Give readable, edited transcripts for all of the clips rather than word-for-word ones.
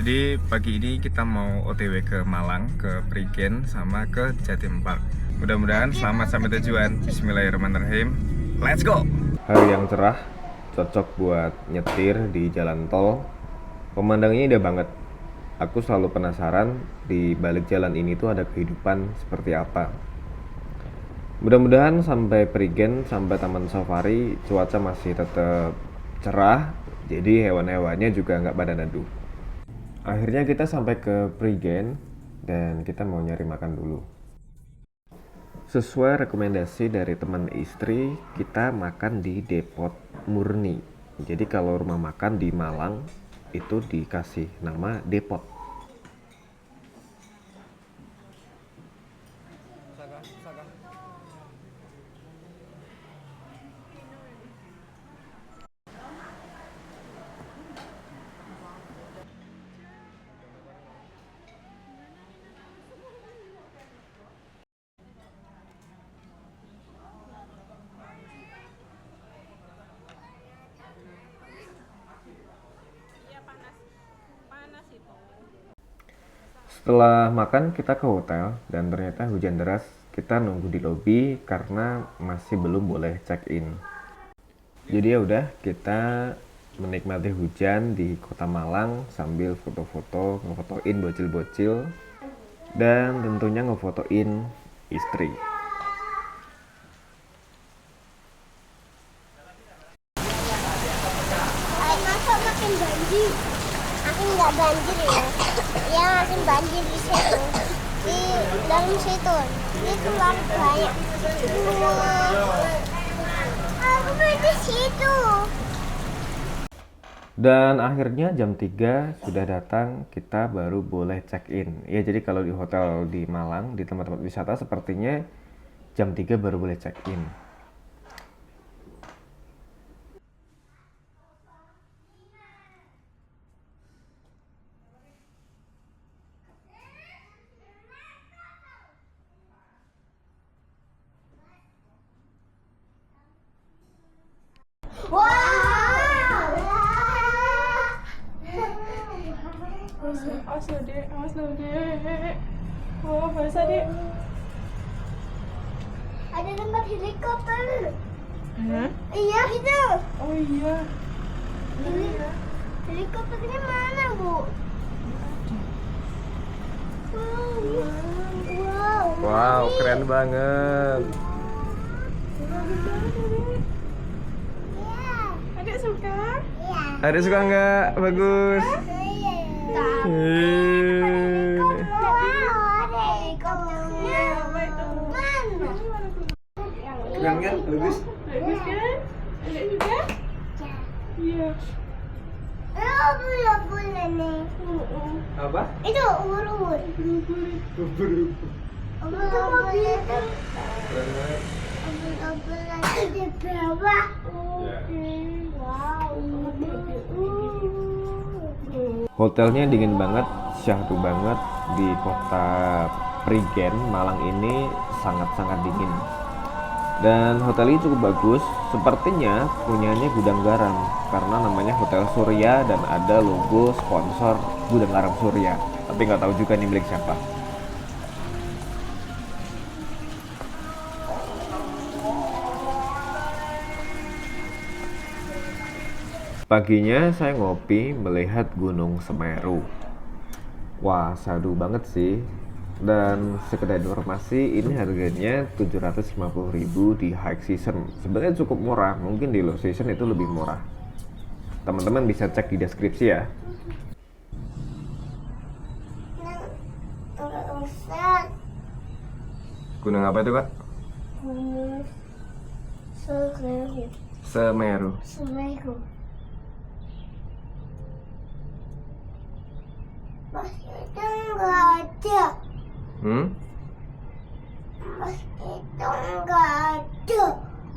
Jadi pagi ini kita mau OTW ke Malang, ke Prigen, sama ke Jatim Park. Mudah-mudahan selamat sampai tujuan. Bismillahirrahmanirrahim. Let's go! Hari yang cerah, cocok buat nyetir di jalan tol. Pemandangannya indah banget. Aku selalu penasaran di balik jalan ini tuh ada kehidupan seperti apa. Mudah-mudahan sampai Prigen, sampai Taman Safari, cuaca masih tetap cerah. Jadi hewan-hewannya juga nggak pada neduh. Akhirnya kita sampai ke Prigen dan kita mau nyari makan dulu. Sesuai rekomendasi dari teman istri, kita makan di Depot Murni. Jadi kalau rumah makan di Malang itu dikasih nama Depot. Setelah makan kita ke hotel dan ternyata hujan deras. Kita nunggu di lobi karena masih belum boleh check-in. Jadi ya udah, kita menikmati hujan di Kota Malang sambil foto-foto, ngefotoin bocil-bocil dan tentunya ngefotoin istri. Masa makin banjir? Aku nggak banjir ya. Ya makin banjir di situ. Di dalam situ. Itu banyak. Aku di situ. Dan akhirnya jam 3 sudah datang, kita baru boleh check-in. Ya jadi kalau di hotel di Malang, di tempat-tempat wisata sepertinya jam 3 baru boleh check-in. Awas lo dek. Wah, basah dek. Ada tempat helikopter. Hah? Iya itu. Oh iya. Helikopternya mana, Bu? Wow. Wow, keren banget. Iya. Adik suka? Iya. Adik suka nggak? Bagus. Keren kan? Bagus. Bagus kan? Adik suka? Iya. Boleh nih. Apa? Itu ubur-ubur. Ubur-ubur itu. Keren banget. Ubur-ubur lagi di bawah. Wow. Hotelnya dingin banget, syahdu banget. Di kota Prigen, Malang ini sangat-sangat dingin. Dan hotel ini cukup bagus, sepertinya punyanya Gudang Garam karena namanya Hotel Surya dan ada logo sponsor Gudang Garam Surya. Tapi nggak tahu juga nih milik siapa. Paginya saya ngopi melihat Gunung Semeru. Wah, syahdu banget sih. Dan sekedar informasi, ini harganya 750.000 di high season. Sebenarnya cukup murah, mungkin di low season itu lebih murah. Teman-teman bisa cek di deskripsi ya. Gunung apa itu, Kak? Semeru. Semeru. Mas itu nggak ada. Mas itu nggak ada.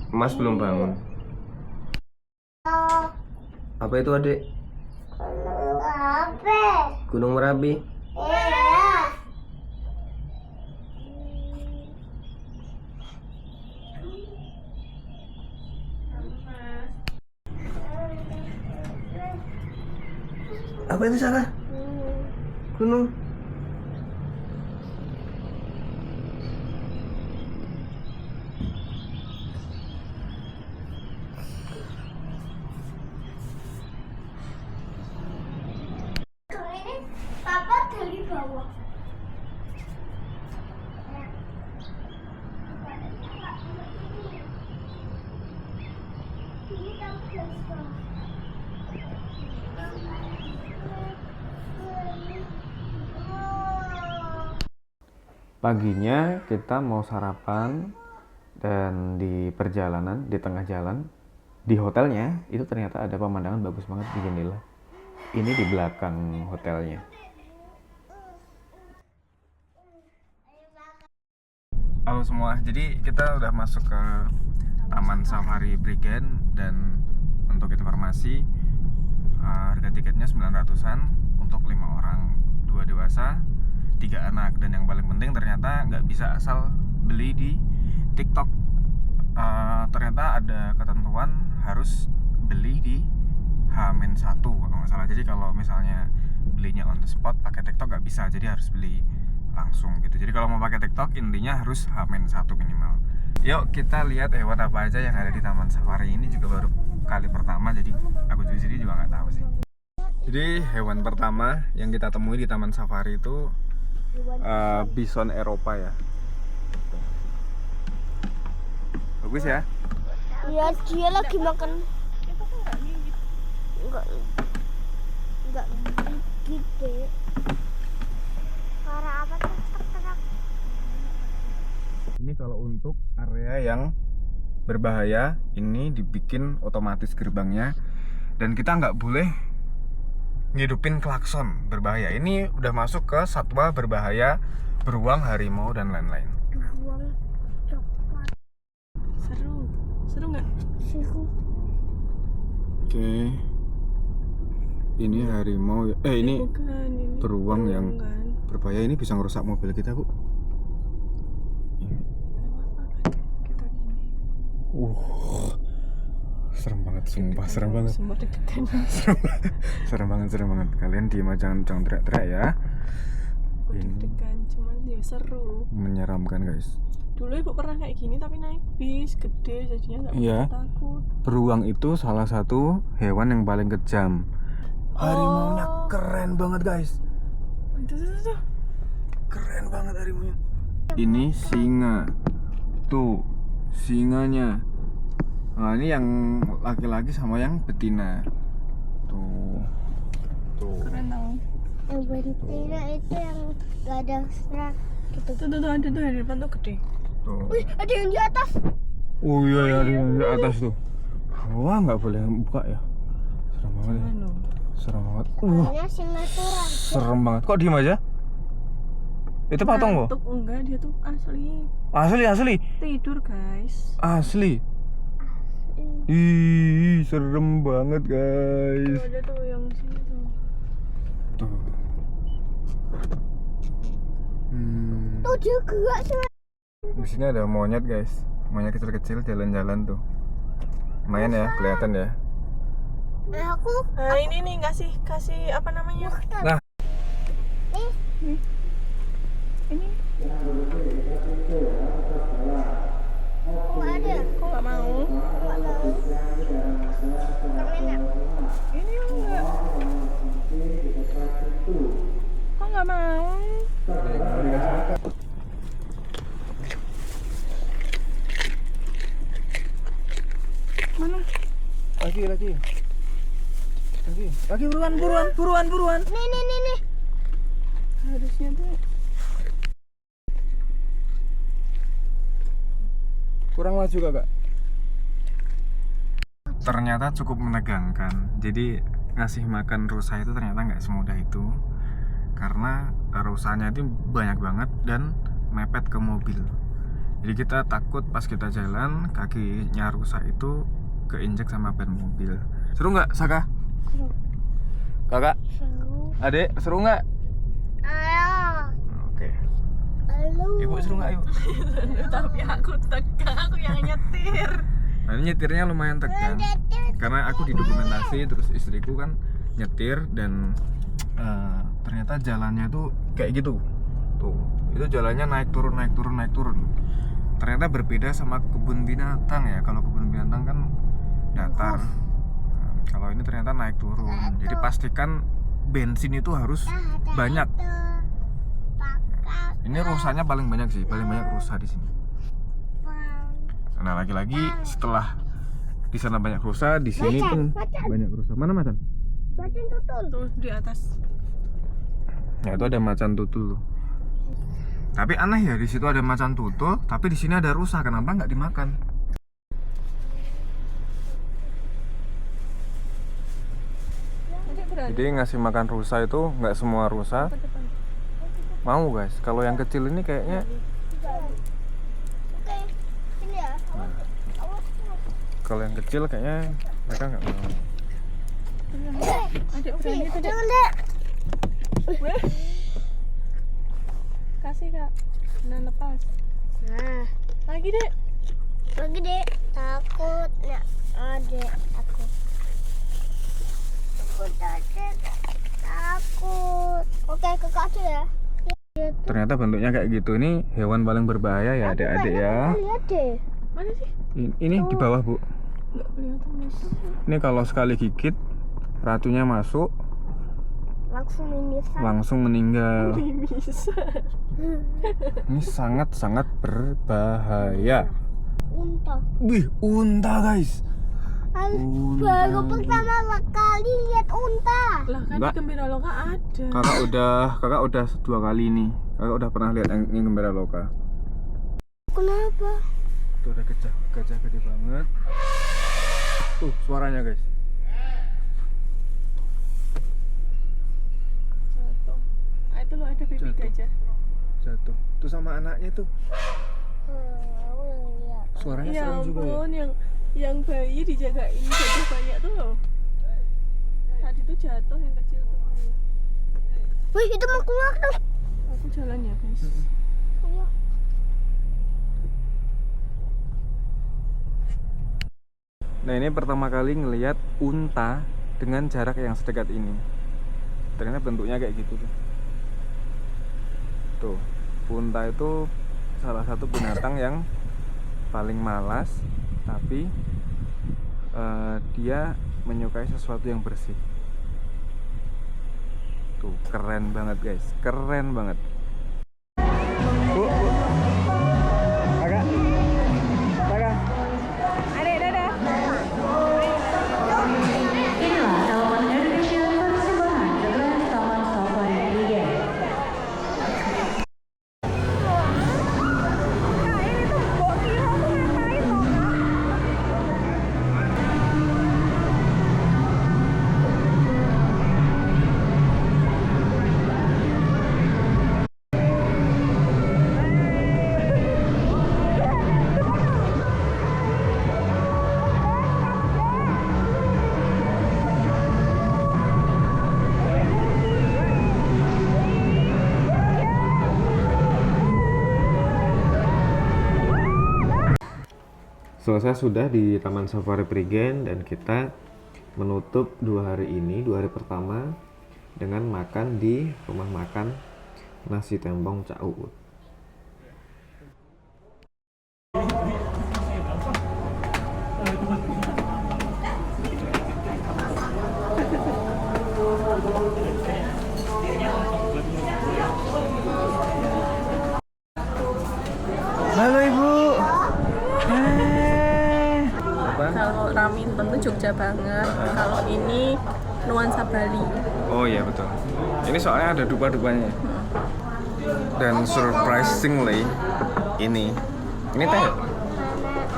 Mas belum bangun. Oh, Apa itu, Adik? gunung apa? Gunung Merapi. Iya. Apa itu, Sarah? Kuno. Ini papa dari bawah. Ini Paginya kita mau sarapan dan di perjalanan, di tengah jalan, di hotelnya itu ternyata ada pemandangan bagus banget di jendela. Ini di belakang hotelnya. Halo semua, jadi kita udah masuk ke Taman Safari Prigen dan untuk informasi harga tiketnya 900-an untuk 5 orang, 2 dewasa, 3 anak, dan yang paling penting ternyata nggak bisa asal beli di TikTok. Ternyata ada ketentuan harus beli di H-1 kalau nggak salah. Jadi kalau misalnya belinya on the spot pakai TikTok nggak bisa, jadi harus beli langsung gitu. Jadi kalau mau pakai TikTok intinya harus H-1 minimal. Yuk kita lihat hewan apa aja yang ada di Taman Safari ini, juga baru kali pertama, jadi aku di sini juga nggak tahu sih. Jadi hewan pertama yang kita temui di Taman Safari itu bison Eropa ya. Bagus ya. Ya dia lagi makan. Enggak gitu. Suara apa tuh? Tek-tek. Ini kalau untuk area yang berbahaya ini dibikin otomatis gerbangnya, dan kita nggak boleh ngidupin klakson berbahaya. Ini udah masuk ke satwa berbahaya, beruang, harimau, dan lain-lain. Beruang coklat. Seru nggak? Seru. Oke. Ini harimau, ini Bukan, ini beruang yang kan. berbahaya. Ini bisa ngerusak mobil kita, Bu. Kita gini. Serem banget, sumpah serem banget. Semua deketan. Serem banget. Kalian diem aja, jangan teriak-teriak ya. Ini Deketan, cuman dia seru. menyeramkan, guys. Dulu ibu pernah kayak gini tapi naik bis gede, jadinya nggak Iya. takut. Beruang itu salah satu hewan yang paling kejam. Harimaunya keren banget, guys. Itu. Keren banget harimaunya. Ini singa. Tuh, singanya. Nah, ini yang laki-laki sama yang betina. Tuh. Keren tau. Yang betina itu yang gak ada serat gitu. Tuh ada tuh di depan tuh gede. Tuh. Wih, ada yang di atas. Oh iya ya, ada yang di atas tuh. Wah, nggak boleh buka ya. Serem banget ya. Anu. Serem banget. Kayaknya sinetron. Serem banget. Kok diem aja? Itu patung loh. Ngantuk enggak, dia tuh asli. Asli. Tidur guys. Asli. Ih, serem banget, Tuh guys. ada tuh yang sini tuh. Tuh. Tuh dia gerak sih. Di sini ada monyet, guys. Monyet kecil-kecil jalan-jalan tuh. Lumayan ya, kelihatan ya. Aku Nah ini nih kasih apa namanya? Nah, Ini nggak ada. kok nggak mau? Nggak mau. Permen. Ini enggak. Kok nggak mau? Mana? lagi buruan. Nih. Harusnya tuh. Kurang maju kakak. Ternyata cukup menegangkan. Jadi ngasih makan rusa itu ternyata nggak semudah itu, karena rusanya itu banyak banget dan mepet ke mobil. Jadi kita takut pas kita jalan kakinya rusa itu keinjek sama ban mobil. Seru nggak, Saka? Kakak, Seru. adek, seru nggak? Ayo. Oke. Halo. Ibu seru nggak, Ibu? Tapi aku tegang, aku yang nyetir. Nah, ini nyetirnya lumayan tegang karena aku didokumentasi, terus istriku kan nyetir dan ternyata jalannya tuh kayak gitu. Tuh, itu jalannya naik turun naik turun naik turun. Ternyata berbeda sama kebun binatang ya. Kalau kebun binatang kan datar. Nah, kalau ini ternyata naik turun. Jadi pastikan bensin itu harus banyak. Ini rusanya paling banyak sih, paling banyak rusa di sini. Nah, lagi-lagi setelah di sana banyak rusa, di sini pun banyak rusa. Mana macan? Macan tutul. Tuh di atas. Ya itu ada macan tutul tuh. Tapi aneh ya, di situ ada macan tutul, tapi di sini ada rusa. Kenapa nggak dimakan? Jadi ngasih makan rusa itu nggak semua rusa mau guys. Kalau yang kecil ini kayaknya, Oke, sini ya. kalau yang kecil kayaknya mereka nggak mau. Adik berani tuh, Dek. Jangan, Dek. Kasih Kak. Nah, lepas. Nah, Lagi, Dek. lagi, Dek. Takut. Nah, adek aku. Takut, adek. Takut. Oke, ke kaca ya. Ternyata bentuknya kayak gitu. Ini hewan paling berbahaya ya adik-adik ya. Lihat deh. Mana sih? Ini di bawah bu. Enggak kelihatan masuk. Ini kalau sekali gigit ratunya masuk Langsung mimisan. langsung meninggal. Bisa. Ini sangat-sangat berbahaya. Unta. Wih, unta guys. Unta. Baru pertama kali lihat unta. Lah kan Enggak. di Gembira Loka ada. Kakak udah 2 kali nih. Kakak udah pernah lihat yang Gembira Loka. Kenapa? Tuh ada gajah gede banget. Tuh suaranya guys. Jatuh. Ah, itu loh ada baby Jatuh. gajah. Jatuh. Tuh sama anaknya tuh. Aku belum lihat. Suaranya Ya serem juga ya. ampun, yang bayi dijagain gajah banyak tuh loh. Tadi tuh jatuh yang kecil tuh. Wih, itu mau keluar tuh. Aku jalan ya guys. Ayo. Nah ini pertama kali ngelihat unta dengan jarak yang sedekat ini. Ternyata bentuknya kayak gitu tuh. Tuh, unta itu salah satu binatang yang paling malas, tapi dia menyukai sesuatu yang bersih. Tuh, keren banget guys, keren banget. Bu. Kakak. Kakak. Adek, dadah. Inilah Taman Education Persembahan dengan Taman Safari Prigen. Selesai sudah di Taman Safari Prigen dan kita menutup 2 hari ini, 2 hari pertama dengan makan di rumah makan nasi tembong Cak Uut. Halo Ibu. Kalau Raminten tuh Jogja banget. Kalau ini nuansa Bali. Oh iya betul. Ini soalnya ada dupa-dupanya. Dan surprisingly ini teh.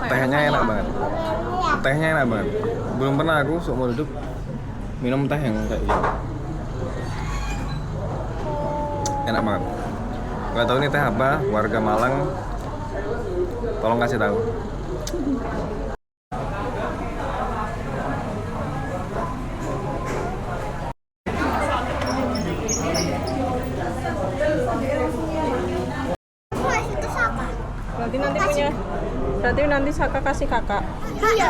Tehnya enak banget. Tehnya enak banget. Belum pernah aku seumur hidup minum teh yang kayak gini. Enak banget. Gak tahu ini teh apa, warga Malang tolong kasih tahu. Berarti nanti Saka kasih kakak.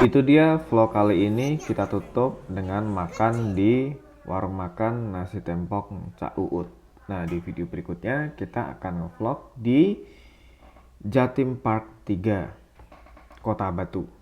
Itu dia vlog kali ini, kita tutup dengan makan di warung makan nasi tempok Cak Uut. Nah, di video berikutnya kita akan nge-vlog di Jatim Park 3, Kota Batu.